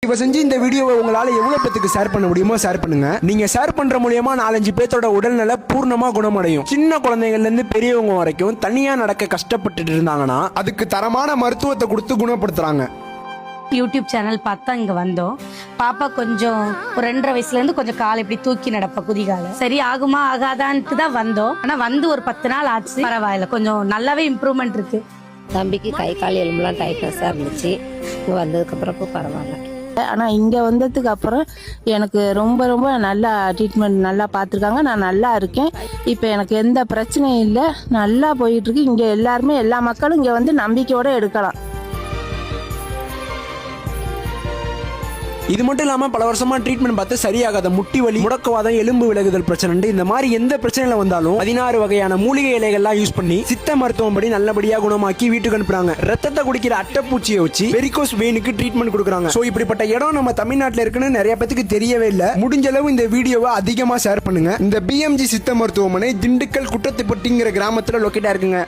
இப்ப செஞ்சு இந்த வீடியோவை உங்களால எவ்வளவு பேத்துக்கு ஷேர் பண்ண முடியுமோ ஷேர் பண்ணுங்க. நீங்க ஷேர் பண்ற மூலியமா 4-5 பேத்தோட உடல்நல பூர்ணமா குணமடையும். சின்ன குழந்தைகள்ல இருந்து பெரியவங்க வரைக்கும் தனியா நடக்க கஷ்டப்பட்டுட்டு இருந்தாங்கன்னா அதுக்கு தரமான மருத்துவத்தை கொடுத்து குணப்படுத்துறாங்க. யூடியூப் சேனல் பார்த்தா இங்க வந்தோம். பாப்பா கொஞ்சம் ஒரு 2.5 வயசுல இருந்து கொஞ்சம் கால் இப்படி தூக்கி நடப்ப குதிகால சரி ஆகுமா ஆகாதான்ட்டு தான் வந்தோம். ஆனா வந்து ஒரு 10 நாள் ஆச்சு. பரவாயில்ல, கொஞ்சம் நல்லாவே இம்ப்ரூவ்மெண்ட் இருக்கு. தம்பிக்கு கை கால் எலும்புலாம் டைட்னஸாக இருந்துச்சு. இங்கே வந்ததுக்கப்புறம் இப்போ பரவாயில்ல. ஆனால் இங்கே வந்ததுக்கு அப்புறம் எனக்கு ரொம்ப நல்லா ட்ரீட்மெண்ட் நல்லா பார்த்துருக்காங்க. நான் நல்லா இருக்கேன். இப்போ எனக்கு எந்த பிரச்சனையும் இல்லை, நல்லா போயிட்டுருக்கு. இங்கே எல்லாருமே எல்லா மக்களும் இங்கே வந்து நம்பிக்கையோடு எடுக்கலாம். இது மட்டும் இல்லாம பல வருஷமா ட்ரீட்மெண்ட் பார்த்து சரியாகாத முட்டி வலி, முடக்குவாதம், எலும்பு விலகுதல் பிரச்சனை, இந்த மாதிரி எந்த பிரச்சனையில வந்தாலும் 16 வகையான மூலிகை இலைகள்லாம் யூஸ் பண்ணி சித்த மருத்துவம் படி நல்லபடியா குணமாக்கி வீட்டுக்கு அனுப்புறாங்க. ரத்தத்தை குடிக்கிற அட்டைப்பூச்சியை வச்சு வெரிகோஸ் வெயினுக்கு ட்ரீட்மெண்ட் கொடுக்குறாங்க. சோ இப்படிப்பட்ட இடம் நம்ம தமிழ்நாட்டில் இருக்குன்னு நிறைய பேருக்கு தெரியவே இல்லை. முடிஞ்ச அளவு இந்த வீடியோவை அதிகமா ஷேர் பண்ணுங்க. இந்த BMG சித்த மருத்துவமனை திண்டுக்கல் குட்டத்துப்பட்டிங்கிற கிராமத்துல லொக்கேட்டா இருக்குங்க.